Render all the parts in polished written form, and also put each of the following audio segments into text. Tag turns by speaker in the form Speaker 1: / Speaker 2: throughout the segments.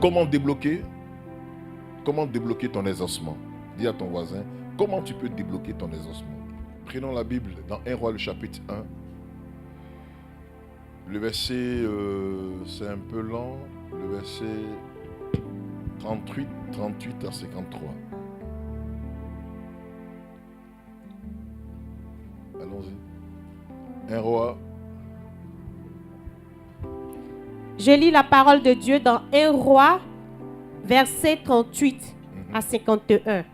Speaker 1: Comment débloquer ton exaucement? Dis à ton voisin, comment tu peux débloquer ton exaucement? Prenons la Bible dans 1 Roi, le chapitre 1. Le verset, c'est un peu lent, le verset 38 à 53. Allons-y. 1 Roi.
Speaker 2: Je lis la parole de Dieu dans 1 Roi, verset 38 à 51.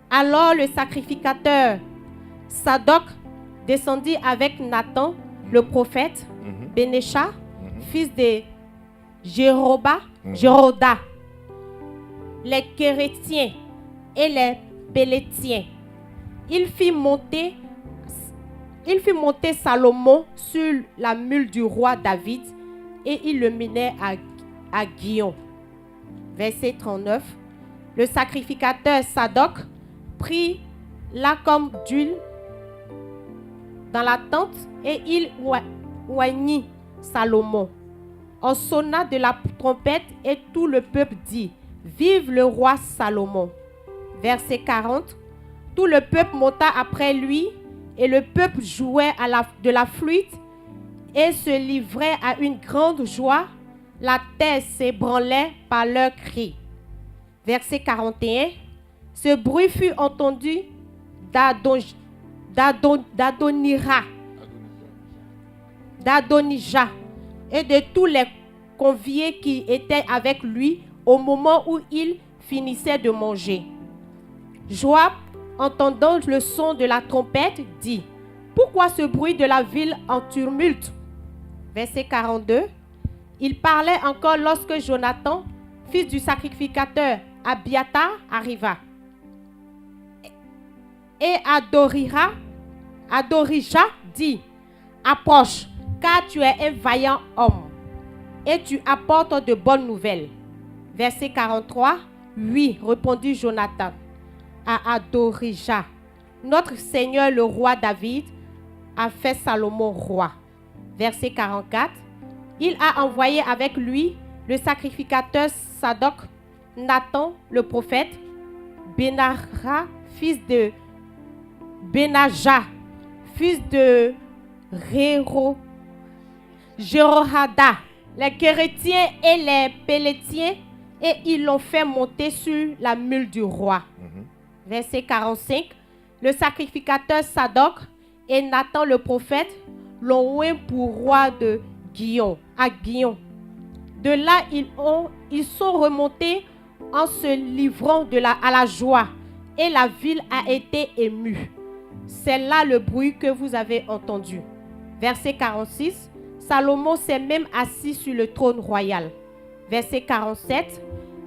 Speaker 2: Alors le sacrificateur Sadoc descendit avec Nathan, le prophète, Bénécha, fils de Jéroda, les Kérétiens et les Pélétiens. Il fit monter Salomon sur la mule du roi David et il le menait à Guion. Verset 39. Le sacrificateur Sadoc prit la corne d'huile dans la tente et il oignit Salomon. On sonna de la trompette et tout le peuple dit: Vive le roi Salomon. Verset 40. Tout le peuple monta après lui et le peuple jouait de la flûte et se livrait à une grande joie. La terre s'ébranlait par leurs cris. Verset 41. Ce bruit fut entendu d'Adonijah et de tous les conviés qui étaient avec lui au moment où il finissait de manger. Joab, entendant le son de la trompette, dit: Pourquoi ce bruit de la ville en tumulte? Verset 42. Il parlait encore lorsque Jonathan, fils du sacrificateur Abiatar, arriva. Et Adorija dit: Approche, car tu es un vaillant homme, et tu apportes de bonnes nouvelles. Verset 43. Oui, répondit Jonathan à Adorija: Notre Seigneur le roi David a fait Salomon roi. Verset 44. Il a envoyé avec lui le sacrificateur Sadoc, Nathan le prophète, Benara, fils de Benaja, fils de Jérohada, les Kérétiens et les Pélétiens, et ils l'ont fait monter sur la mule du roi. Verset 45. Le sacrificateur Sadoc et Nathan le prophète l'ont oint pour roi de Guion, à Guion. De là, ils sont remontés en se livrant à la joie, et la ville a été émue. C'est là le bruit que vous avez entendu. Verset 46. Salomon s'est même assis sur le trône royal. Verset 47.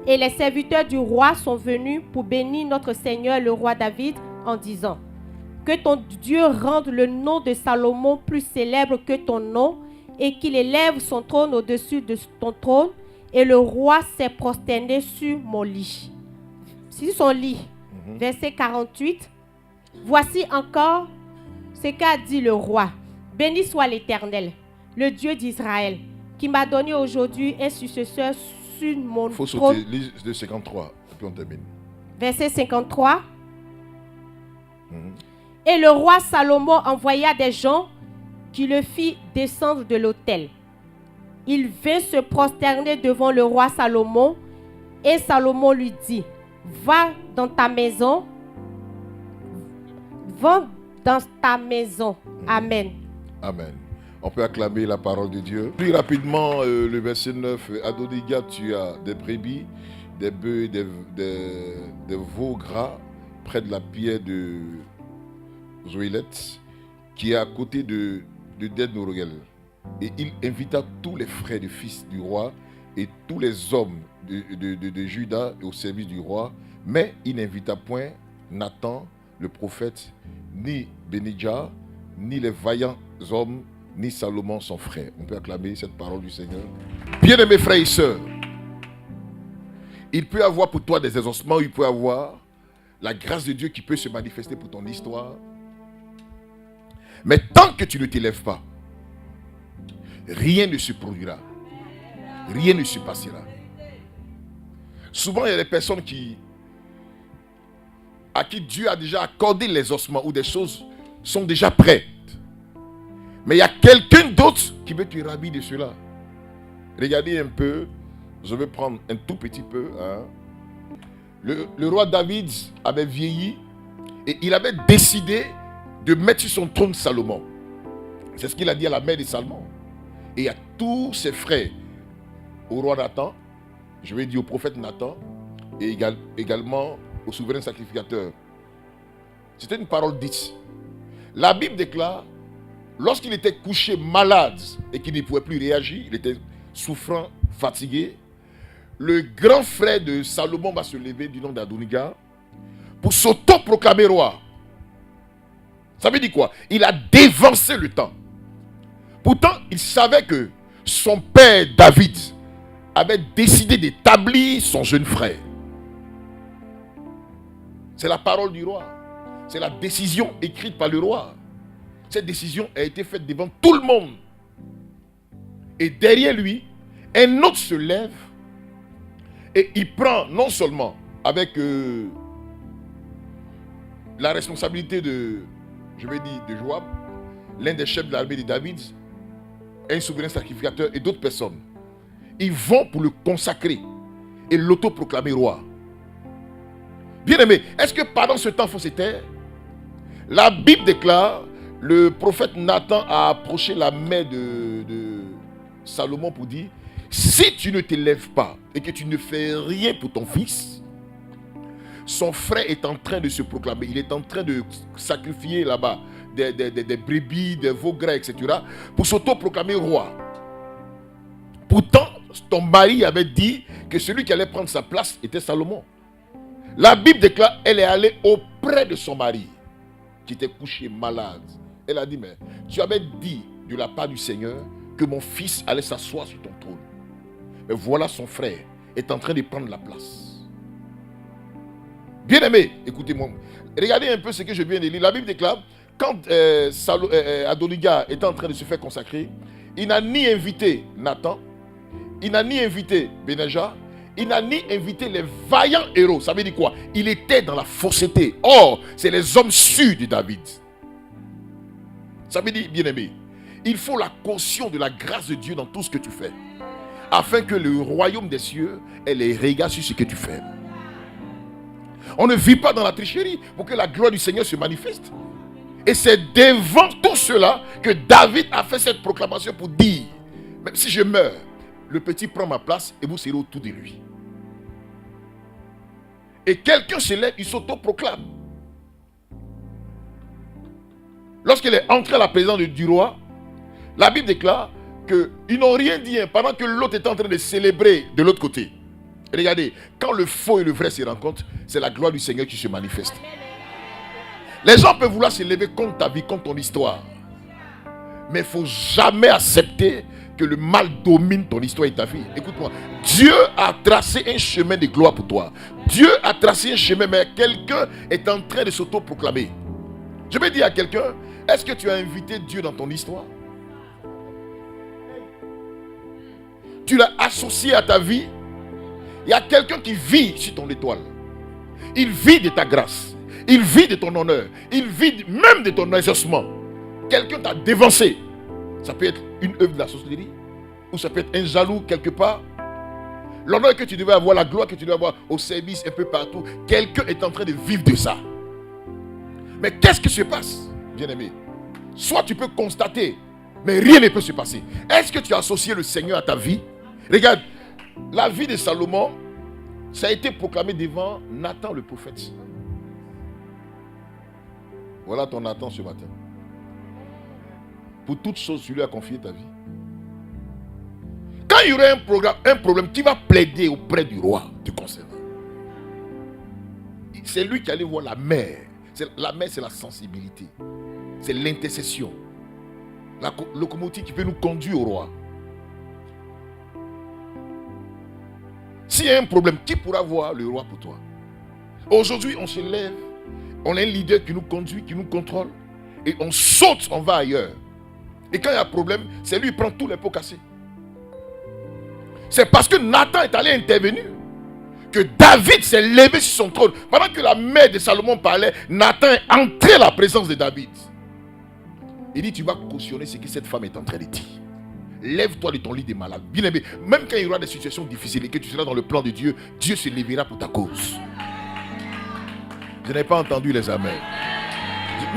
Speaker 2: Et les serviteurs du roi sont venus pour bénir notre Seigneur le roi David en disant: Que ton Dieu rende le nom de Salomon plus célèbre que ton nom, et qu'il élève son trône au-dessus de ton trône. Et le roi s'est prosterné sur mon lit. Sur son lit. Verset 48. Voici encore ce qu'a dit le roi: Béni soit l'Éternel, le Dieu d'Israël, qui m'a donné aujourd'hui un successeur sur mon trône.
Speaker 1: Il faut sauter, lise de 53, et puis on termine.
Speaker 2: Verset 53. Et le roi Salomon envoya des gens qui le fit descendre de l'autel. Il vint se prosterner devant le roi Salomon, et Salomon lui dit: Va dans ta maison. Va dans ta maison. Amen.
Speaker 1: Amen. On peut acclamer la parole de Dieu. Plus rapidement, le verset 9. Adonija, tu as des brebis, des bœufs, des veaux gras près de la pierre de Zoélette, qui est à côté de Den-Norogel. Et il invita tous les frères du fils du roi et tous les hommes de Juda au service du roi, mais il n'invita point Nathan, le prophète, ni Bénidja, ni les vaillants hommes, ni Salomon son frère. On peut acclamer cette parole du Seigneur. Bien-aimés frères et sœurs, il peut y avoir pour toi des exaucements, il peut y avoir la grâce de Dieu qui peut se manifester pour ton histoire. Mais tant que tu ne t'élèves pas, rien ne se produira. Rien ne se passera. Souvent, il y a des personnes à qui Dieu a déjà accordé les ossements ou des choses sont déjà prêtes. Mais il y a quelqu'un d'autre qui veut te ravir de cela. Regardez un peu, je vais prendre un tout petit peu. Le roi David avait vieilli et il avait décidé de mettre sur son trône Salomon. C'est ce qu'il a dit à la mère de Salomon. Et à tous ses frères, au roi Nathan, je vais dire au prophète Nathan, et également au souverain sacrificateur. C'était une parole dite. La Bible déclare, lorsqu'il était couché malade et qu'il ne pouvait plus réagir, il était souffrant, fatigué, le grand frère de Salomon va se lever du nom d'Adonija pour s'auto-proclamer roi. Ça veut dire quoi? Il a dévancé le temps. Pourtant, il savait que son père David avait décidé d'établir son jeune frère. C'est la parole du roi. C'est la décision écrite par le roi. Cette décision a été faite devant tout le monde. Et derrière lui, un autre se lève et il prend non seulement avec la responsabilité de Joab, l'un des chefs de l'armée de David, un souverain sacrificateur et d'autres personnes. Ils vont pour le consacrer et l'autoproclamer roi. Bien aimé, est-ce que pendant ce temps, il faut se taire? La Bible déclare, le prophète Nathan a approché la mère de Salomon pour dire, si tu ne t'élèves pas et que tu ne fais rien pour ton fils, son frère est en train de se proclamer, il est en train de sacrifier là-bas des brebis, des veaux gras, etc. pour s'auto-proclamer roi. Pourtant, ton mari avait dit que celui qui allait prendre sa place était Salomon. La Bible déclare, elle est allée auprès de son mari, qui était couché malade. Elle a dit, mais tu avais dit de la part du Seigneur que mon fils allait s'asseoir sur ton trône. Mais voilà, son frère est en train de prendre la place. Bien aimé, écoutez-moi. Regardez un peu ce que je viens de lire. La Bible déclare, quand Adonija était en train de se faire consacrer, il n'a ni invité Nathan, il n'a ni invité Bénaja, il n'a ni invité les vaillants héros. Ça veut dire quoi? Il était dans la fausseté. Or, c'est les hommes sûrs de David. Ça veut dire, bien aimé, il faut la caution de la grâce de Dieu dans tout ce que tu fais, afin que le royaume des cieux ait les regards sur ce que tu fais. On ne vit pas dans la tricherie pour que la gloire du Seigneur se manifeste. Et c'est devant tout cela que David a fait cette proclamation pour dire, même si je meurs, le petit prend ma place et vous serez autour de lui. Et quelqu'un se lève, il s'auto-proclame. Lorsqu'il est entré à la présence du roi, la Bible déclare qu'ils n'ont rien dit pendant que l'autre est en train de célébrer de l'autre côté. Regardez, quand le faux et le vrai se rencontrent, c'est la gloire du Seigneur qui se manifeste. Les gens peuvent vouloir se lever contre ta vie, contre ton histoire. Mais il ne faut jamais accepter que le mal domine ton histoire et ta vie. Écoute-moi, Dieu a tracé un chemin de gloire pour toi. Dieu a tracé un chemin, mais quelqu'un est en train de s'auto-proclamer. Je vais dire à quelqu'un, est-ce que tu as invité Dieu dans ton histoire? Tu l'as associé à ta vie? Il y a quelqu'un qui vit sur ton étoile. Il vit de ta grâce. Il vit de ton honneur. Il vit même de ton exaucement. Quelqu'un t'a dévancé. Ça peut être une œuvre de la sorcellerie, ou ça peut être un jaloux quelque part. L'honneur que tu devais avoir, la gloire que tu devais avoir au service un peu partout, quelqu'un est en train de vivre de ça. Mais qu'est-ce qui se passe, bien-aimé? Soit tu peux constater, mais rien ne peut se passer. Est-ce que tu as associé le Seigneur à ta vie? Regarde, la vie de Salomon, ça a été proclamé devant Nathan le prophète. Voilà ton Nathan ce matin. Pour toutes choses, tu lui as confié ta vie. Quand il y aurait un problème qui va plaider auprès du roi te concernant, c'est lui qui allait voir la mère. La mère, c'est la sensibilité. C'est l'intercession. La locomotive qui peut nous conduire au roi. S'il y a un problème, qui pourra voir le roi pour toi? Aujourd'hui, on se lève. On a un leader qui nous conduit, qui nous contrôle. Et on saute, on va ailleurs. Et quand il y a un problème, c'est lui qui prend tous les pots cassés. C'est parce que Nathan est allé intervenir que David s'est levé sur son trône. Pendant que la mère de Salomon parlait, Nathan est entré à la présence de David. Il dit, tu vas cautionner ce que cette femme est en train de dire. Lève-toi de ton lit des malades. Bien aimé, même quand il y aura des situations difficiles et que tu seras dans le plan de Dieu, Dieu se lèvera pour ta cause. Je n'ai pas entendu les amens.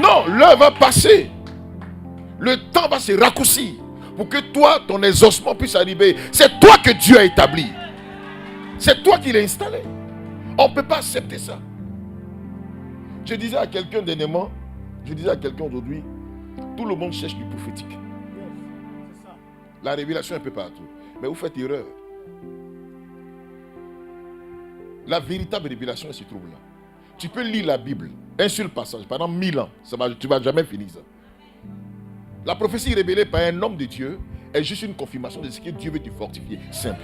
Speaker 1: Non, l'heure va passer. Le temps va se raccourcir pour que toi, ton exaucement puisse arriver. C'est toi que Dieu a établi. C'est toi qui l'as installé. On ne peut pas accepter ça. Je disais à quelqu'un dernièrement, je disais à quelqu'un aujourd'hui, tout le monde cherche du prophétique. La révélation est un peu partout. Mais vous faites erreur. La véritable révélation se trouve là. Tu peux lire la Bible, un seul passage, pendant 1000 ans. Tu ne vas jamais finir ça. La prophétie révélée par un homme de Dieu est juste une confirmation de ce que Dieu veut te fortifier. Simple.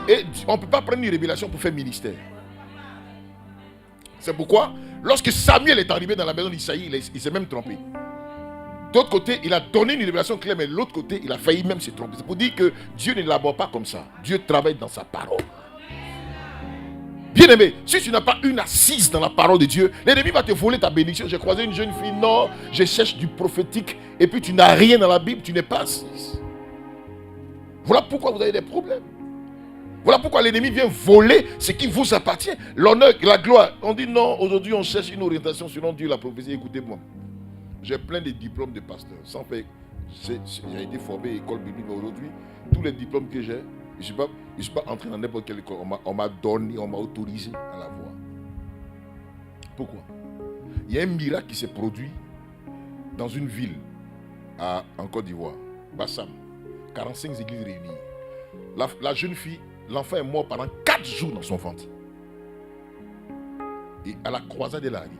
Speaker 1: Et on ne peut pas prendre une révélation pour faire ministère. C'est pourquoi, lorsque Samuel est arrivé dans la maison d'Isaïe, il s'est même trompé. D'autre côté, il a donné une révélation claire, mais de l'autre côté, il a failli même se tromper. C'est pour dire que Dieu ne l'aborde pas comme ça. Dieu travaille dans sa parole. Bien aimé, si tu n'as pas une assise dans la parole de Dieu, l'ennemi va te voler ta bénédiction. J'ai croisé une jeune fille, non, je cherche du prophétique, et puis tu n'as rien dans la Bible, tu n'es pas assise. Voilà pourquoi vous avez des problèmes. Voilà pourquoi l'ennemi vient voler ce qui vous appartient. L'honneur, la gloire. On dit non, aujourd'hui on cherche une orientation selon Dieu, la prophétie. Écoutez-moi. J'ai plein de diplômes de pasteur. Sans faire, j'ai été formé à l'école biblique, mais aujourd'hui, tous les diplômes que j'ai, je ne suis pas entré dans n'importe quelle école. On m'a donné, on m'a autorisé à l'avoir. Pourquoi? Il y a un miracle qui s'est produit dans une ville en Côte d'Ivoire, Bassam. 45 églises réunies. La jeune fille, l'enfant est mort pendant 4 jours dans son ventre. Et à la croisade, elle est arrivée.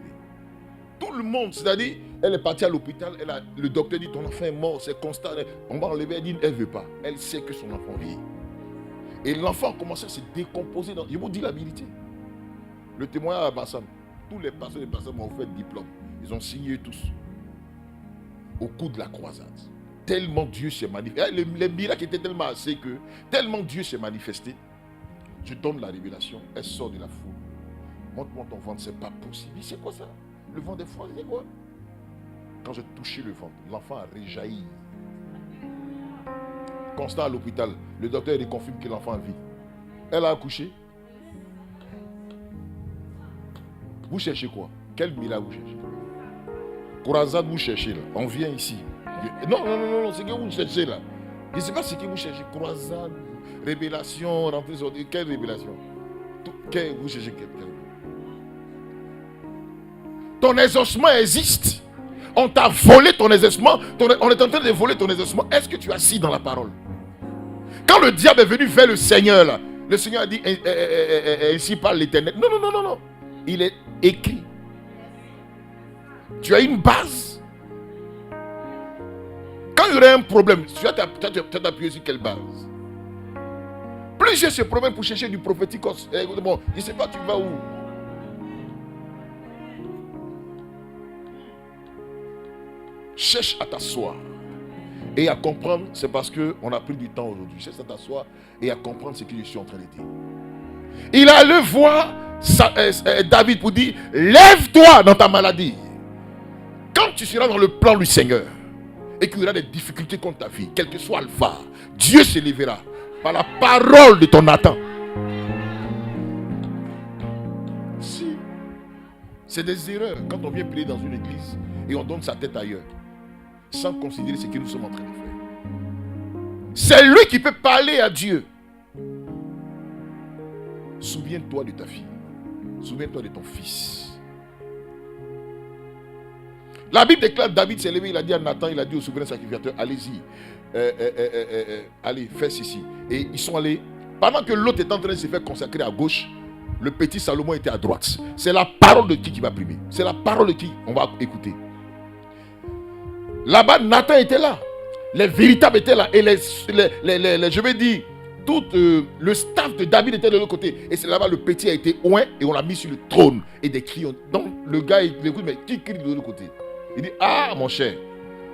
Speaker 1: Tout le monde, c'est-à-dire, elle est partie à l'hôpital, le docteur dit ton enfant est mort, c'est constant. On va enlever, elle dit, elle ne veut pas. Elle sait que son enfant vit. Et l'enfant a commencé à se décomposer. Je vous dis la vérité. Le témoignage à Bassam, tous les pasteurs de Bassam ont fait diplôme. Ils ont signé tous. Au cours de la croisade. Tellement Dieu s'est manifesté. Les miracles étaient tellement assez que, tellement Dieu s'est manifesté. Je donne la révélation, elle sort de la foule. Montre-moi ton ventre, c'est pas possible. C'est quoi ça? Le ventre des fois, c'est quoi? Quand j'ai touché le ventre, l'enfant a réjailli. Constant à l'hôpital, le docteur reconfirme que l'enfant vit. Elle a accouché. Vous cherchez quoi? Quel miracle vous cherchez? Croisade, vous cherchez là. On vient ici. Non, c'est que vous cherchez là. Je ne sais pas ce que vous cherchez. Croisade, révélation, rentrée sur... Quelle révélation? Vous cherchez quelqu'un. Ton exaucement existe. On t'a volé ton exaucement. On est en train de voler ton exaucement. Est-ce que tu as assis dans la parole? Quand le diable est venu vers le Seigneur, là, le Seigneur a dit, ainsi parle l'Éternel. Non. Il est écrit. Tu as une base. Quand il y aurait un problème, tu as t'appuyer sur quelle base? Plus j'ai ce problème pour chercher du prophétique. Bon, je ne sais pas, tu vas où? Cherche à t'asseoir et à comprendre. C'est parce qu'on a pris du temps aujourd'hui. Cherche à t'asseoir et à comprendre ce que je suis en train de dire. Il a allé voir David pour dire, lève-toi dans ta maladie. Quand tu seras dans le plan du Seigneur et qu'il y aura des difficultés contre ta vie, quel que soit Alpha, Dieu se lèvera par la parole de ton Nathan. Si c'est des erreurs quand on vient prier dans une église et on donne sa tête ailleurs sans considérer ce que nous sommes en train de faire. C'est lui qui peut parler à Dieu. Souviens-toi de ta fille. Souviens-toi de ton fils. La Bible déclare, David s'est levé, il a dit à Nathan, il a dit au souverain sacrificateur, allez-y, allez, fais ceci. Et ils sont allés, pendant que l'autre est en train de se faire consacrer à gauche, le petit Salomon était à droite. C'est la parole de qui va primer? C'est la parole de qui on va écouter? Là-bas, Nathan était là. Les véritables étaient là. Et je vais dire, tout le staff de David était de l'autre côté. Et c'est là-bas, le petit a été oint et on l'a mis sur le trône. Et des cris. Donc, le gars, il écoute, mais qui crie de l'autre côté? Il dit, ah, mon cher,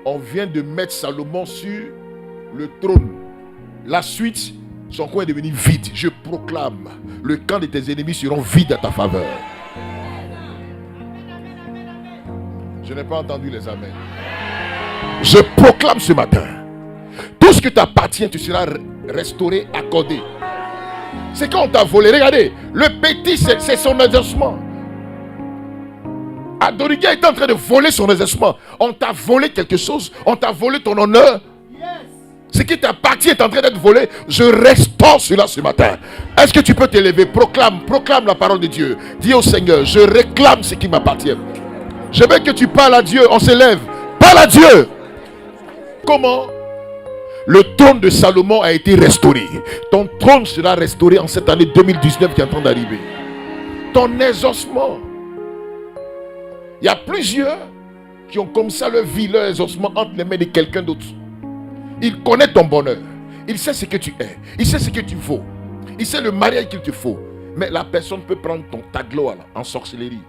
Speaker 1: on vient de mettre Salomon sur le trône. La suite, Son coin est devenu vide. Je proclame, le camp de tes ennemis seront vides à ta faveur. Je n'ai pas entendu les amens. Je proclame ce matin, tout ce qui t'appartient, tu seras restauré, accordé. C'est quand on t'a volé. Regardez, le petit, c'est son exaucement. Adoniga est en train de voler son exaucement. On t'a volé quelque chose. On t'a volé ton honneur. Ce qui t'appartient est en train d'être volé. Je restaure cela ce matin. Est-ce que tu peux t'élever? Proclame la parole de Dieu. Dis au Seigneur, je réclame ce qui m'appartient. Je veux que tu parles à Dieu. On s'élève. Parle à Dieu. Comment? Le trône de Salomon a été restauré. Ton trône sera restauré en cette année 2019 qui est en train d'arriver. Ton exaucement. Il y a plusieurs qui ont comme ça leur vie, leur exaucement entre les mains de quelqu'un d'autre. Il connaît ton bonheur. Il sait ce que tu es. Il sait ce que tu vaux. Il sait le mariage qu'il te faut. Mais la personne peut prendre ta gloire en sorcellerie.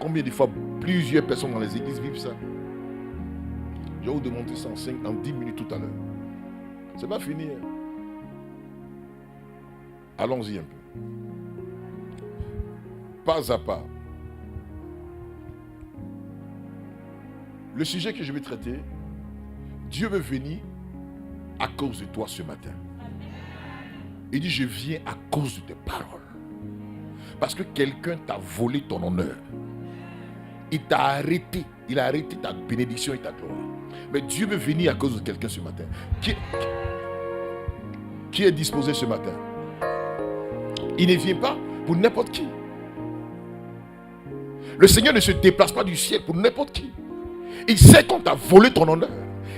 Speaker 1: Combien de fois plusieurs personnes dans les églises vivent ça? Je vais vous démontrer ça en 10 minutes tout à l'heure. C'est pas fini. Hein? Allons-y un peu. Pas à pas. Le sujet que je vais traiter, Dieu veut venir à cause de toi ce matin. Il dit, je viens à cause de tes paroles. Parce que quelqu'un t'a volé ton honneur. Il t'a arrêté. Il a arrêté ta bénédiction et ta gloire. Mais Dieu veut venir à cause de quelqu'un ce matin. Qui est disposé ce matin? Il ne vient pas pour n'importe qui. Le Seigneur ne se déplace pas du ciel pour n'importe qui. Il sait qu'on t'a volé ton honneur.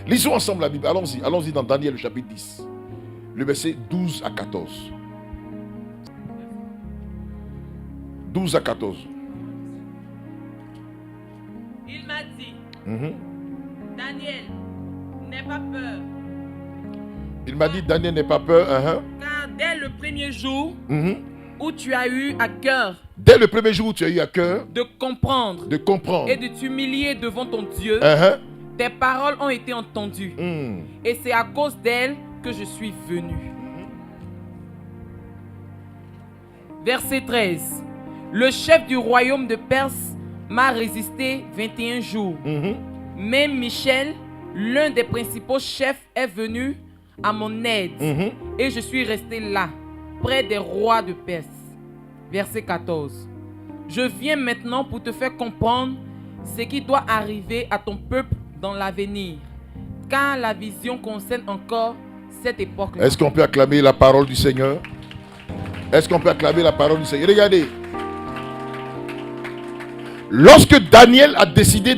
Speaker 1: Lisons ensemble la Bible. Allons-y dans Daniel le chapitre 10. Le verset 12 à 14. 12 à 14.
Speaker 3: Il m'a dit, Daniel, n'aie pas peur.
Speaker 1: Il m'a dit, Daniel, n'aie pas peur.
Speaker 3: Car dès le premier jour où tu as eu à cœur
Speaker 1: de
Speaker 3: comprendre et de t'humilier devant ton Dieu, tes paroles ont été entendues. Et c'est à cause d'elles que je suis venu. Verset 13. Le chef du royaume de Perse m'a résisté 21 jours. Mais Michel, l'un des principaux chefs, est venu à mon aide. Et je suis resté là, près des rois de Perse. Verset 14. Je viens maintenant pour te faire comprendre ce qui doit arriver à ton peuple dans l'avenir, car la vision concerne encore cette époque-là.
Speaker 1: Est-ce qu'on peut acclamer la parole du Seigneur? Est-ce qu'on peut acclamer la parole du Seigneur? Regardez. Lorsque Daniel a décidé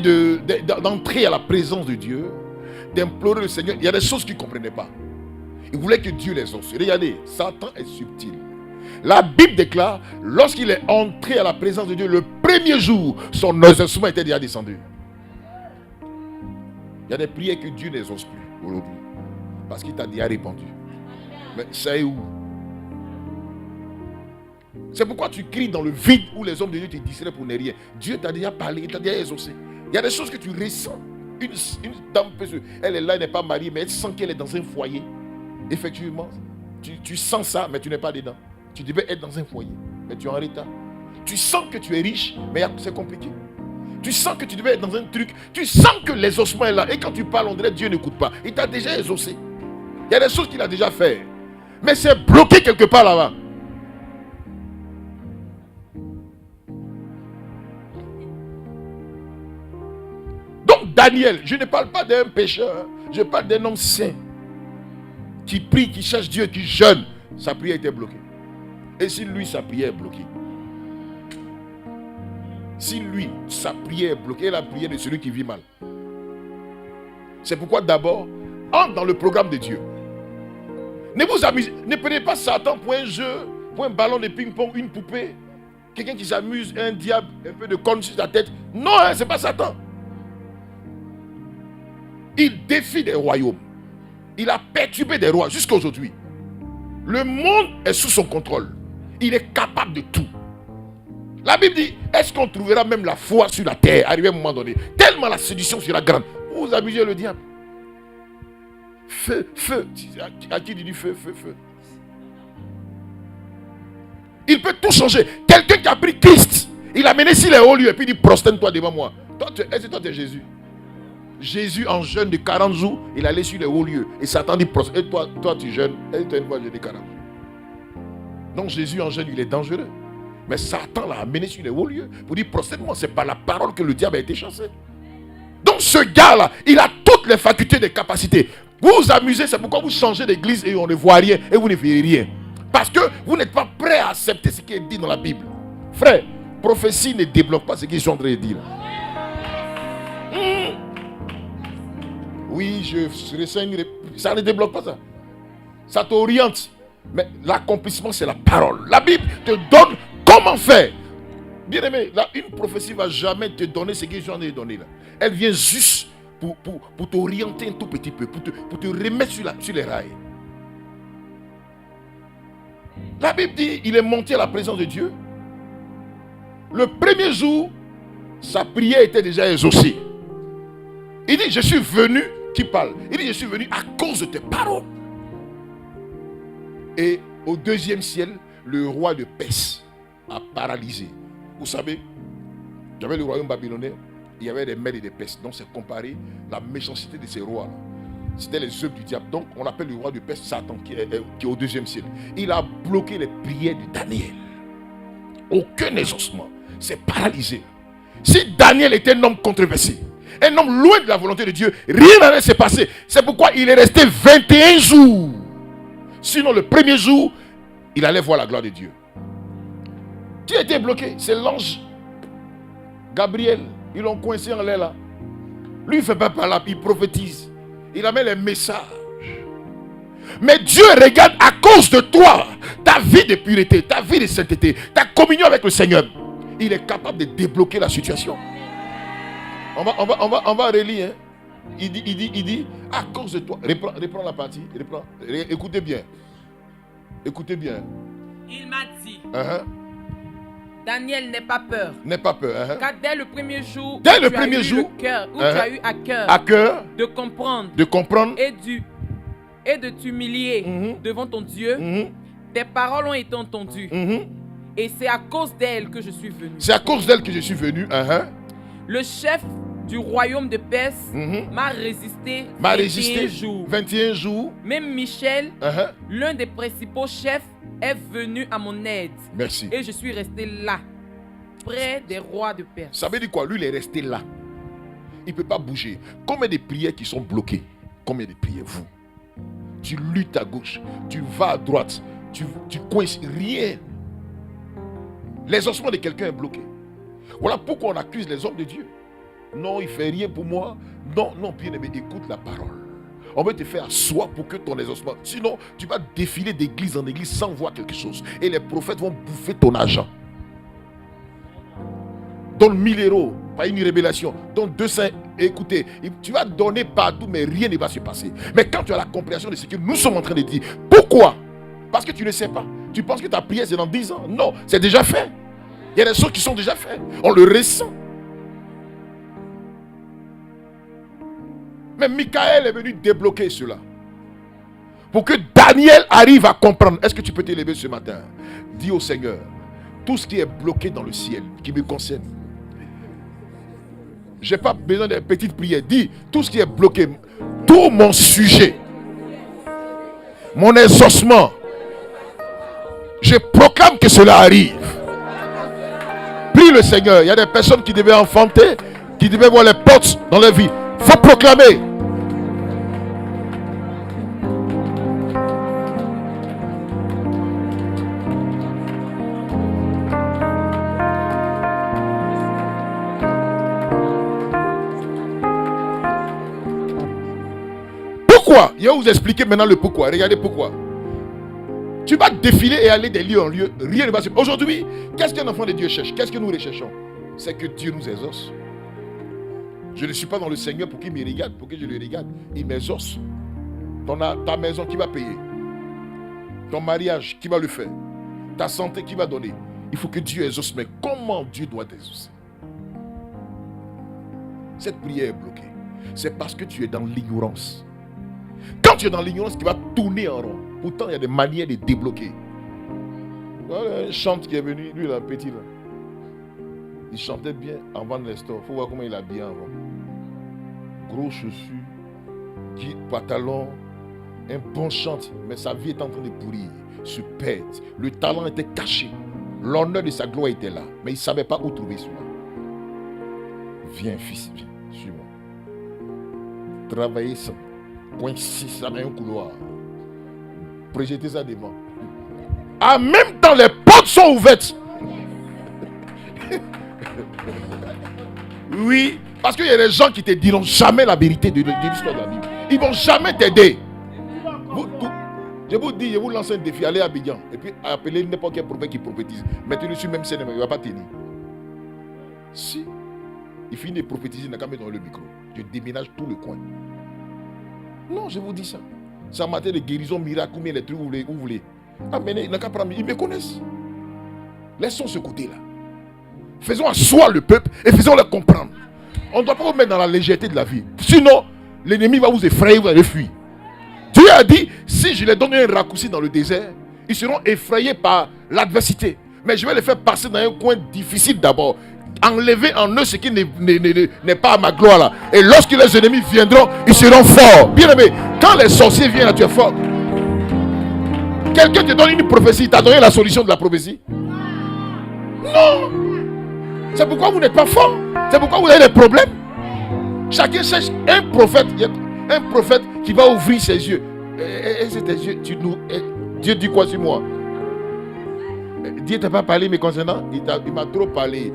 Speaker 1: d'entrer à la présence de Dieu, d'implorer le Seigneur, il y a des choses qu'il ne comprenait pas. Il voulait que Dieu les exauce. Regardez, Satan est subtil. La Bible déclare, lorsqu'il est entré à la présence de Dieu, le premier jour, son exaucement était déjà descendu. Il y a des prières que Dieu n'exauce plus aujourd'hui. Parce qu'il t'a déjà répondu. Mais ça est où? C'est pourquoi tu cries dans le vide où les hommes de Dieu te distraient pour ne rien. Dieu t'a déjà parlé, il t'a déjà exaucé. Il y a des choses que tu ressens. Une dame, elle est là, elle n'est pas mariée, mais elle sent qu'elle est dans un foyer. Effectivement, tu sens ça, mais tu n'es pas dedans. Tu devais être dans un foyer, mais tu es en retard. Tu sens que tu es riche, mais c'est compliqué. Tu sens que tu devais être dans un truc. Tu sens que l'exaucement est là. Et quand tu parles, on dirait que Dieu n'écoute pas. Il t'a déjà exaucé. Il y a des choses qu'il a déjà fait. Mais c'est bloqué quelque part là-bas. Donc Daniel, je ne parle pas d'un pécheur. Je parle d'un homme saint. Qui prie, qui cherche Dieu, qui jeûne. Sa prière était bloquée. Et si lui, sa prière est bloquée? Si lui, sa prière est bloquée, et la prière de celui qui vit mal. C'est pourquoi d'abord, entre dans le programme de Dieu. Ne vous amusez, ne prenez pas Satan pour un jeu, pour un ballon de ping-pong, une poupée. Quelqu'un qui s'amuse, un diable, un peu de corne sur sa tête. Non, hein, c'est pas Satan. Il défie des royaumes. Il a perturbé des rois jusqu'à aujourd'hui. Le monde est sous son contrôle. Il est capable de tout. La Bible dit, est-ce qu'on trouvera même la foi sur la terre, arrivé à un moment donné? Tellement la séduction sera grande. Vous amusez le diable. feu, feu. À qui il dit feu, feu, feu? Il peut tout changer. Quelqu'un qui a pris Christ, il a mené sur les hauts lieux et puis il dit prosterne-toi devant moi. Est-ce que toi tu es Jésus? Jésus en jeûne de 40 jours, il allait sur les hauts lieux. Et Satan dit prosterne. Et toi tu jeûnes. Et tu as une fois jeûné 40 jours. Donc Jésus en jeûne, il est dangereux. Mais Satan l'a amené sur les hauts lieux pour dire prosterne-moi. C'est par la parole que le diable a été chassé. Donc ce gars-là, il a toutes les facultés, des capacités. Vous vous amusez, c'est pourquoi vous changez d'église et on ne voit rien et vous ne verrez rien. Parce que vous n'êtes pas prêt à accepter ce qui est dit dans la Bible. Frère, prophétie ne débloque pas ce qu'ils sont en train de dire. Oui, je ressens ça ne débloque pas ça. Ça t'oriente. Mais l'accomplissement, c'est la parole. La Bible te donne comment faire. Bien aimé, là, une prophétie ne va jamais te donner ce qu'ils sont en train de donner là. Elle vient juste pour t'orienter un tout petit peu, pour te remettre sur les rails. La Bible dit, il est monté à la présence de Dieu. Le premier jour, sa prière était déjà exaucée. Il dit, je suis venu, qui parle? Il dit, je suis venu à cause de tes paroles. Et au deuxième ciel, le roi de Perse a paralysé. Vous savez, il y avait le royaume babylonais, il y avait des Mèdes et des Perses. Donc c'est comparé la méchanceté de ces rois-là. C'était les œuvres du diable. Donc on appelle le roi de Perse Satan qui est au deuxième ciel. Il a bloqué les prières de Daniel. Aucun exaucement. C'est paralysé. Si Daniel était un homme controversé, un homme loin de la volonté de Dieu, rien n'allait se passer. C'est pourquoi il est resté 21 jours. Sinon le premier jour, il allait voir la gloire de Dieu. Qui a été bloqué? C'est l'ange Gabriel. Ils l'ont coincé en l'air là. Lui il ne fait pas par là, il prophétise. Il amène les messages. Mais Dieu regarde à cause de toi, ta vie de pureté, ta vie de sainteté, ta communion avec le Seigneur. Il est capable de débloquer la situation. On va relire. Hein. Il dit, à cause de toi. Reprends la partie. Écoutez bien. Écoutez bien.
Speaker 3: Il m'a dit.
Speaker 2: Daniel, n'aie pas peur.
Speaker 1: N'aie pas peur.
Speaker 2: Car dès le premier jour,
Speaker 1: tu as
Speaker 2: eu à cœur
Speaker 1: de comprendre
Speaker 2: et de t'humilier devant ton Dieu, tes paroles ont été entendues. Et c'est à cause d'elle que je suis venu.
Speaker 1: C'est à cause d'elle que je suis venu.
Speaker 2: Le chef du royaume de Perse m'a résisté
Speaker 1: 21 jours.
Speaker 2: Même Michel, l'un des principaux chefs, est venu à mon aide.
Speaker 1: Merci.
Speaker 2: Et je suis resté là, près des rois de Perse.
Speaker 1: Ça veut dire quoi? Lui, il est resté là. Il ne peut pas bouger. Combien de prières qui sont bloquées? Combien de prières, vous? Tu luttes à gauche, tu vas à droite, tu coinces, rien. L'exaucement de quelqu'un est bloqué. Voilà pourquoi on accuse les hommes de Dieu. Non, il ne fait rien pour moi. Non, bien aimé, écoute la parole. On veut te faire asseoir pour que ton exaucement. Sinon, tu vas défiler d'église en église sans voir quelque chose. Et les prophètes vont bouffer ton argent. Donne 1000 euros, pas une révélation. Donne 200, écoutez, tu vas donner partout, mais rien ne va se passer. Mais quand tu as la compréhension de ce que nous sommes en train de dire, pourquoi? Parce que tu ne sais pas. Tu penses que ta prière c'est dans 10 ans. Non, c'est déjà fait. Il y a des choses qui sont déjà faites. On le ressent. Mais Michael est venu débloquer cela. Pour que Daniel arrive à comprendre. Est-ce que tu peux t'élever ce matin? Dis au Seigneur, tout ce qui est bloqué dans le ciel, qui me concerne. Je n'ai pas besoin de petites prières. Dis, tout ce qui est bloqué, tout mon sujet, mon exaucement, je proclame que cela arrive. Prie le Seigneur. Il y a des personnes qui devaient enfanter, qui devaient voir les portes dans leur vie. Il faut proclamer. Pourquoi? Je vais vous expliquer maintenant le pourquoi. Regardez pourquoi. Tu vas défiler et aller de lieu en lieu. Rien ne va se passer. Aujourd'hui, qu'est-ce qu'un enfant de Dieu cherche? Qu'est-ce que nous recherchons? C'est que Dieu nous exauce. Je ne suis pas dans le Seigneur pour qu'il me regarde, pour que je le regarde. Il m'exauce. Ta maison, qui va payer? Ton mariage, qui va le faire? Ta santé, qui va donner? Il faut que Dieu exauce. Mais comment Dieu doit t'exaucer? Cette prière est bloquée. C'est parce que tu es dans l'ignorance. Quand tu es dans l'ignorance, tu vas tourner en rond. Pourtant, il y a des manières de débloquer. Voilà un chante qui est venu, lui, là, petit, là. Il chantait bien avant Nestor. Il faut voir comment il habillait avant. Gros chaussures, pantalon, un bon chante, mais sa vie est en train de pourrir, se pète. Le talent était caché. L'honneur de sa gloire était là, mais il ne savait pas où trouver cela. Viens, fils, viens, suis-moi. Travaillez ça. Point 6, ça dans un couloir. Projetez ça devant. En même temps, les portes sont ouvertes. Oui, parce qu'il y a des gens qui ne te diront jamais la vérité de l'histoire de la Bible. Ils ne vont jamais t'aider. Je vous dis, je vous lance un défi, allez à Abidjan. Et puis appelez n'importe quel prophète qui prophétise. Mettez-le sur même scène, mais il ne va pas tenir. Si il finit de prophétiser, il n'a qu'à mettre dans le micro. Je déménage tout le coin. Non, je vous dis ça. Ça m'a été de guérison, miracle, combien les trucs vous voulez. Amenez, il n'a qu'à prendre. Ils me connaissent. Laissons ce côté-là. Faisons asseoir le peuple et faisons-le comprendre. On ne doit pas vous mettre dans la légèreté de la vie. Sinon, l'ennemi va vous effrayer, vous allez fuir. Dieu a dit, si je les donne un raccourci dans le désert, ils seront effrayés par l'adversité. Mais je vais les faire passer dans un coin difficile d'abord. Enlever en eux ce qui n'est pas à ma gloire là. Et lorsque les ennemis viendront, ils seront forts. Bien aimé, quand les sorciers viennent là, tu es fort. Quelqu'un te donne une prophétie, t'a donné la solution de la prophétie? Non. C'est pourquoi vous n'êtes pas fort. C'est pourquoi vous avez des problèmes. Chacun cherche un prophète qui va ouvrir ses yeux. Et c'est tes yeux, Dieu dit quoi sur moi? Dieu t'a pas parlé, mais concernant, il m'a trop parlé.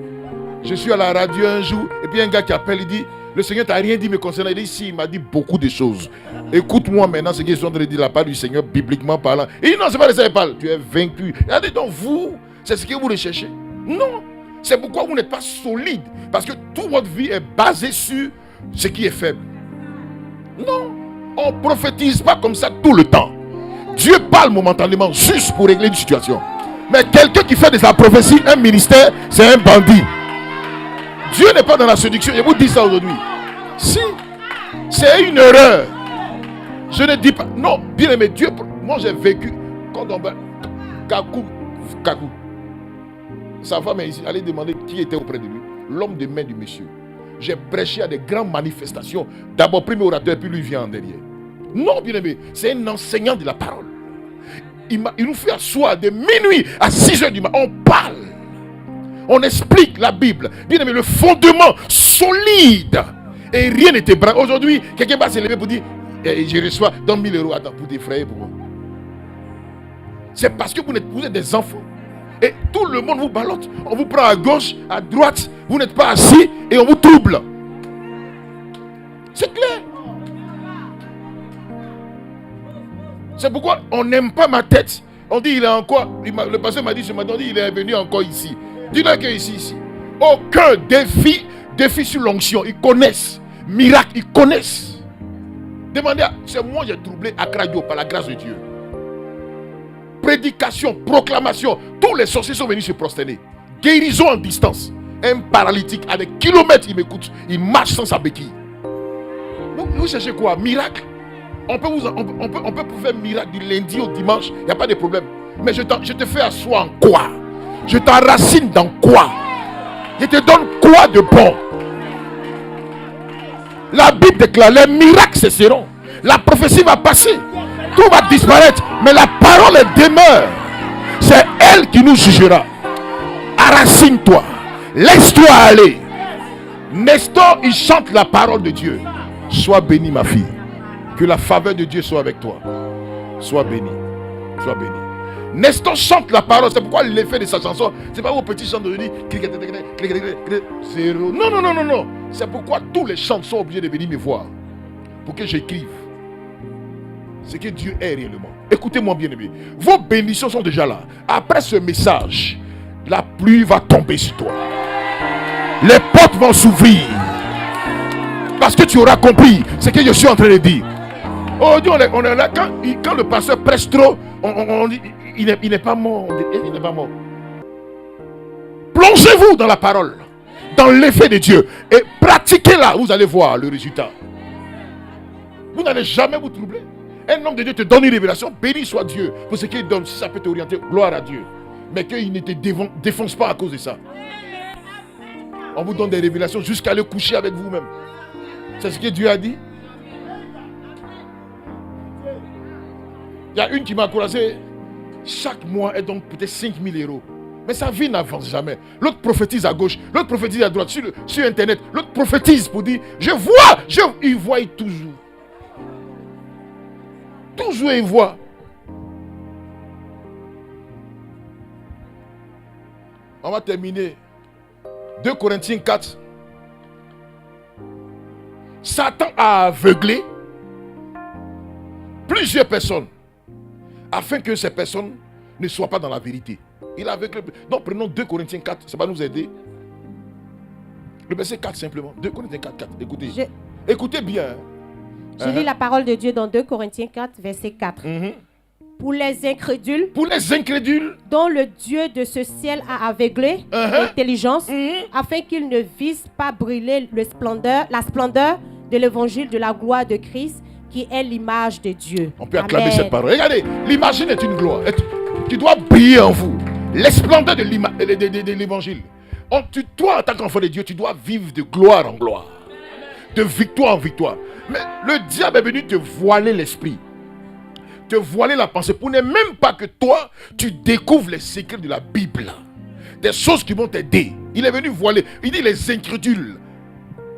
Speaker 1: Je suis à la radio un jour, et puis un gars qui appelle, il dit, le Seigneur t'a rien dit, mais concernant, il dit, si, il m'a dit beaucoup de choses. Écoute-moi maintenant ce qu'ils sont en train de dire, la part du Seigneur, bibliquement parlant. Il dit, non, c'est pas le Seigneur qui parle, tu es vaincu. Regardez donc, vous, c'est ce que vous recherchez? Non. C'est pourquoi vous n'êtes pas solide. Parce que toute votre vie est basée sur ce qui est faible. Non. On ne prophétise pas comme ça tout le temps. Dieu parle momentanément juste pour régler une situation. Mais quelqu'un qui fait de sa prophétie un ministère, c'est un bandit. Dieu n'est pas dans la séduction. Je vous dis ça aujourd'hui. Si. C'est une erreur. Je ne dis pas. Non, bien aimé, Dieu. Moi j'ai vécu. Quand on va. Kakou. Sa femme est ici. Allez demander qui était auprès de lui. L'homme de main du monsieur. J'ai prêché à des grandes manifestations. D'abord, premier orateur, puis lui vient en derrière. Non, bien aimé, c'est un enseignant de la parole. Il nous fait asseoir de minuit à 6h du matin. On parle. On explique la Bible. Bien aimé, le fondement solide. Et rien n'était ébranlé. Aujourd'hui, quelqu'un va se lever pour dire, je reçois, donne 1000 euros. Attends, pour t'effrayer pour moi. C'est parce que vous êtes des enfants. Et tout le monde vous ballotte. On vous prend à gauche, à droite. Vous n'êtes pas assis et on vous trouble. C'est clair. C'est pourquoi on n'aime pas ma tête. On dit il est encore. Le pasteur m'a dit ce matin, il est venu encore ici. Dis-le que ici. Aucun défi sur l'onction. Ils connaissent. Miracle, ils connaissent. Demandez, c'est moi j'ai troublé Akradio par la grâce de Dieu. Prédication, proclamation. Tous les sorciers sont venus se prosterner. Guérison en distance. Un paralytique à des kilomètres, il m'écoute. Il marche sans sa béquille. Vous cherchez quoi? Miracle? On peut faire miracle du lundi au dimanche. Il n'y a pas de problème. Mais je te fais asseoir en quoi? Je t'enracine dans quoi? Je te donne quoi de bon? La Bible déclare, les miracles cesseront. La prophétie va passer. Tout va disparaître. Mais la parole demeure. C'est elle qui nous jugera. Enracine-toi. Laisse-toi aller. Nestor, il chante la parole de Dieu. Sois béni, ma fille. Que la faveur de Dieu soit avec toi. Sois béni. Sois béni. Nestor chante la parole. C'est pourquoi l'effet de sa chanson, c'est pas vos petits chants de dire zéro. Non. C'est pourquoi tous les chants sont obligés de venir me voir. Pour que j'écrive ce que Dieu est réellement. Écoutez-moi bien aimé. Vos bénédictions sont déjà là. Après ce message, la pluie va tomber sur toi. Les portes vont s'ouvrir. Parce que tu auras compris ce que je suis en train de dire. Aujourd'hui, on est là. Quand le pasteur prêche trop, on dit il n'est pas mort. Il n'est pas mort. Plongez-vous dans la parole, dans l'effet de Dieu. Et pratiquez-la. Vous allez voir le résultat. Vous n'allez jamais vous troubler. Un homme de Dieu te donne une révélation, béni soit Dieu pour ce qu'il donne. Si ça peut t'orienter, gloire à Dieu. Mais qu'il ne te défonce pas à cause de ça. On vous donne des révélations jusqu'à le coucher avec vous-même. C'est ce que Dieu a dit. Il y a une qui m'a encouragé. Chaque mois, elle donne peut-être 5 000 €. Mais sa vie n'avance jamais. L'autre prophétise à gauche, l'autre prophétise à droite, sur Internet. L'autre prophétise pour dire, je vois, il voit toujours. Toujours il voit. On va terminer. 2 Corinthiens 4. Satan a aveuglé plusieurs personnes afin que ces personnes ne soient pas dans la vérité. Il a aveuglé. Donc prenons 2 Corinthiens 4. Ça va nous aider. Le verset 4 simplement. 2 Corinthiens 4, 4. Écoutez. Écoutez bien.
Speaker 2: Je lis la parole de Dieu dans 2 Corinthiens 4, verset 4. Pour les incrédules, dont le Dieu de ce ciel a aveuglé l'intelligence, afin qu'ils ne vissent pas brûler la splendeur de l'évangile de la gloire de Christ, qui est l'image de Dieu.
Speaker 1: On peut acclamer cette parole. Regardez, l'image est une gloire. Tu dois briller en vous. Les splendeurs de l'évangile. Toi, en tant qu'enfant de Dieu, tu dois vivre de gloire en gloire. De victoire en victoire. Mais le diable est venu te voiler l'esprit. Te voiler la pensée pour ne même pas que toi, tu découvres les secrets de la Bible. Des choses qui vont t'aider. Il est venu voiler. Il dit les incrédules.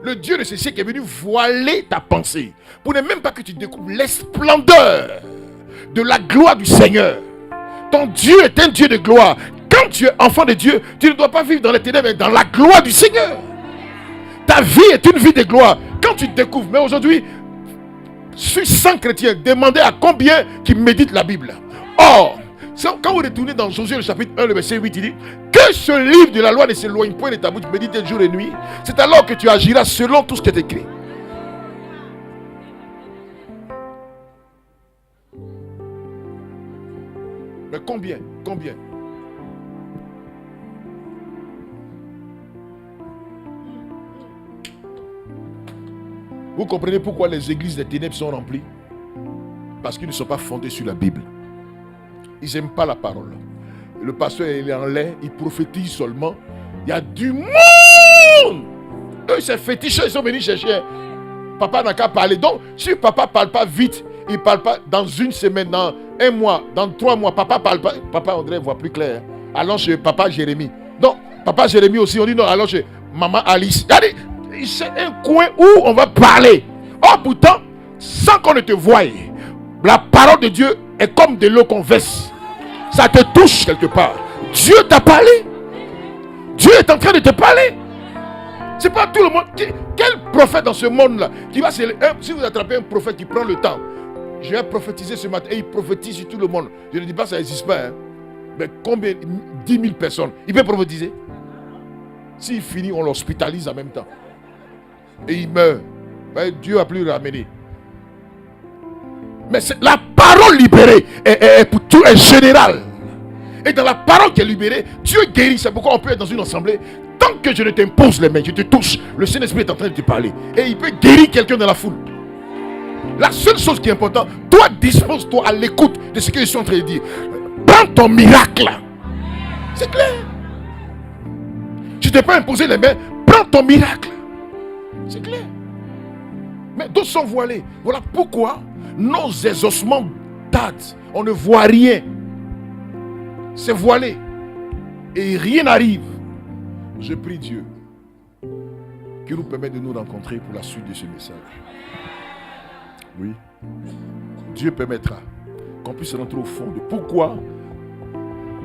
Speaker 1: Le Dieu de ce siècle est venu voiler ta pensée. Pour ne même pas que tu découvres les splendeurs de la gloire du Seigneur. Ton Dieu est un Dieu de gloire. Quand tu es enfant de Dieu, tu ne dois pas vivre dans les ténèbres, mais dans la gloire du Seigneur. Ta vie est une vie de gloire. Quand tu découvres, mais aujourd'hui, sur 100 chrétiens, demandez à combien qui méditent la Bible. Or, quand vous retournez dans Josué le chapitre 1, le verset 8, il dit que ce livre de la loi ne s'éloigne point de ta bouche, médite jour et nuit. C'est alors que tu agiras selon tout ce qui est écrit. Mais combien? Vous comprenez pourquoi les églises des ténèbres sont remplies? Parce qu'ils ne sont pas fondés sur la Bible. Ils n'aiment pas la parole. Le pasteur il est en lait, il prophétise seulement. Il y a du monde. Eux, ces féticheurs, ils sont venus chercher. Papa n'a qu'à parler. Donc, si papa ne parle pas vite, il ne parle pas dans une semaine, dans un mois, dans 3 mois, papa ne parle pas. Papa André voit plus clair. Allons chez papa Jérémie. Donc, papa Jérémie aussi, on dit non, allons chez maman Alice. Regardez, c'est un coin où on va parler. Oh, pourtant, sans qu'on ne te voie, la parole de Dieu est comme de l'eau qu'on verse. Ça te touche quelque part. Dieu t'a parlé. Dieu est en train de te parler. C'est pas tout le monde. Quel prophète dans ce monde-là qui va se... Si vous attrapez un prophète qui prend le temps, je vais prophétiser ce matin et il prophétise sur tout le monde. Je ne dis pas que ça n'existe pas. Mais combien? 10 000 personnes. Il peut prophétiser. S'il finit, on l'hospitalise en même temps. Et il meurt. Dieu a plus le ramener. Mais c'est la parole libérée est pour tout, est générale. Et dans la parole qui est libérée, Dieu guérit. C'est pourquoi on peut être dans une assemblée. Tant que je ne t'impose les mains, je te touche, le Saint-Esprit est en train de te parler. Et il peut guérir quelqu'un dans la foule. La seule chose qui est importante, toi dispose-toi à l'écoute de ce que je suis en train de dire. Prends ton miracle. C'est clair. Tu ne t'es pas imposé les mains, prends ton miracle. C'est clair. Mais d'autres sont voilés. Voilà pourquoi nos exaucements datent. On ne voit rien. C'est voilé. Et rien n'arrive. Je prie Dieu qui nous permet de nous rencontrer pour la suite de ce message. Oui. Dieu permettra qu'on puisse rentrer au fond de pourquoi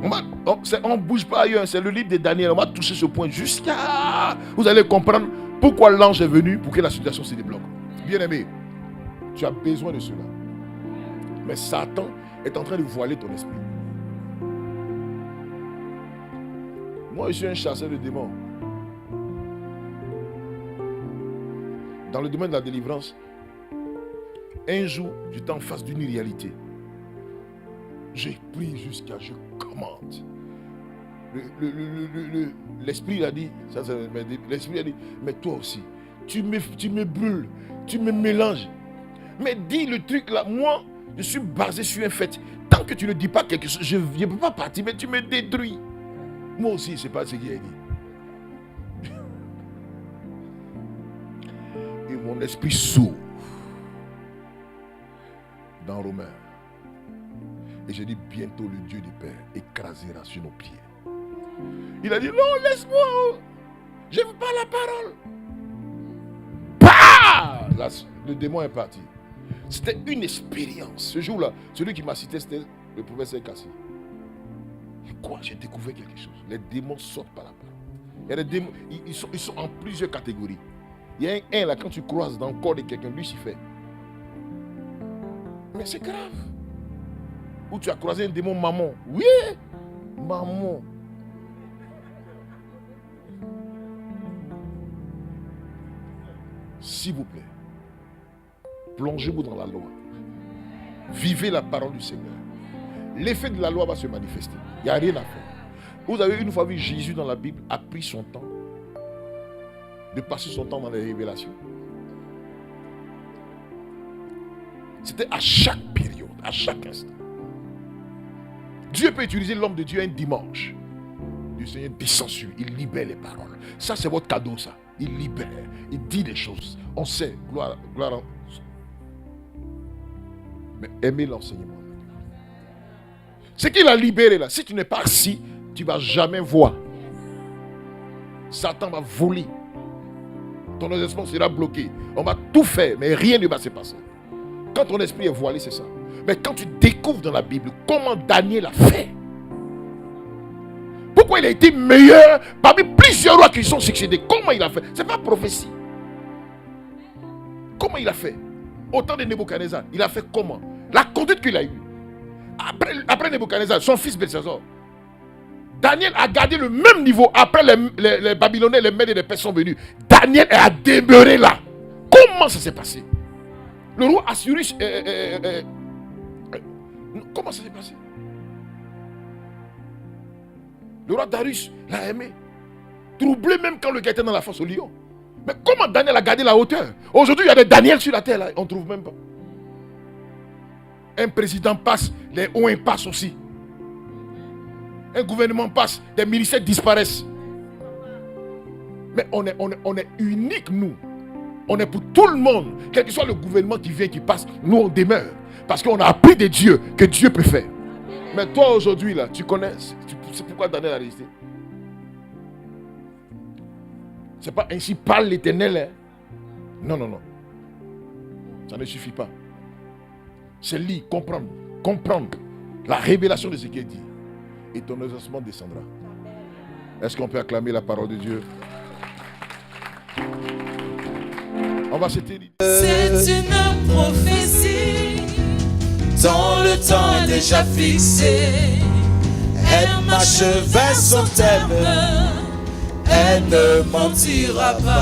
Speaker 1: on ne bouge pas ailleurs. C'est le livre de Daniel. On va toucher ce point jusqu'à... Vous allez comprendre pourquoi l'ange est venu pour que la situation se débloque. Bien-aimé, tu as besoin de cela. Mais Satan est en train de voiler ton esprit. Moi, je suis un chasseur de démons. Dans le domaine de la délivrance, un jour, j'étais en face d'une réalité. J'ai pris jusqu'à je commande. L'esprit a dit, l'esprit a dit, mais toi aussi, tu me brûles, tu me mélanges. Mais dis le truc là, moi, Je suis basé sur un fait. Tant que tu ne dis pas quelque chose, je ne peux pas partir, mais tu me détruis. Moi aussi, c'est pas ce qu'il a dit. Et mon esprit s'ouvre dans Romains. Et je dis bientôt le Dieu du Père écrasera sur nos pieds. Il a dit non, laisse-moi. J'aime pas la parole. Bah! Le démon est parti. C'était une expérience. Ce jour-là, celui qui m'a cité, c'était le professeur Kassi. Quoi? J'ai découvert quelque chose. Les démons sortent par la parole. Il y a des démons, ils sont en plusieurs catégories. Il y a un là, quand tu croises dans le corps de quelqu'un, lui s'y fait. Mais c'est grave. Ou tu as croisé un démon maman. Oui, maman. S'il vous plaît, plongez-vous dans la loi. Vivez la parole du Seigneur. L'effet de la loi va se manifester. Il n'y a rien à faire. Vous avez une fois vu Jésus dans la Bible a pris son temps de passer son temps dans les révélations. C'était à chaque période, à chaque instant. Dieu peut utiliser l'homme de Dieu un dimanche. Le Seigneur descend sur lui, il libère les paroles. Ça, c'est votre cadeau, ça. Il libère, il dit des choses. On sait, gloire à... Mais aimez l'enseignement. Ce qu'il a libéré là, si tu n'es pas assis, tu ne vas jamais voir. Satan va voler. Ton esprit sera bloqué. On va tout faire, mais rien ne va se passer. Quand ton esprit est voilé, c'est ça. Mais quand tu découvres dans la Bible comment Daniel a fait, pourquoi il a été meilleur parmi plusieurs rois qui sont succédés, comment il a fait? Ce n'est pas prophétie. Comment il a fait? Au temps de Nebuchadnezzar, il a fait comment? La conduite qu'il a eue. Après Nebuchadnezzar, son fils Belshazzar, Daniel a gardé le même niveau. Après les Babyloniens, les Mèdes et les Perses sont venus. Daniel a demeuré là. Comment ça s'est passé? Le roi Assyrus, comment ça s'est passé? Le roi Darius l'a aimé. Troublé même quand le gars était dans la fosse au lion. Mais comment Daniel a gardé la hauteur? Aujourd'hui, il y a des Daniel sur la terre, là. On ne trouve même pas. Un président passe, les ON passent aussi. Un gouvernement passe, des ministères disparaissent. Mais on est unique, nous. On est pour tout le monde. Quel que soit le gouvernement qui vient, qui passe, nous on demeure. Parce qu'on a appris de Dieu que Dieu peut faire. Mais toi aujourd'hui, là, tu connais, c'est pourquoi Daniel a résisté. C'est pas ainsi parle l'Éternel. Hein? Non. Ça ne suffit pas. C'est lire, comprendre la révélation de ce qui est dit. Et ton exaucement descendra. Est-ce qu'on peut acclamer la parole de Dieu? On va s'éteindre.
Speaker 4: C'est une prophétie dont le temps est déjà fixé. Elle marche vers son thème. Elle ne mentira pas.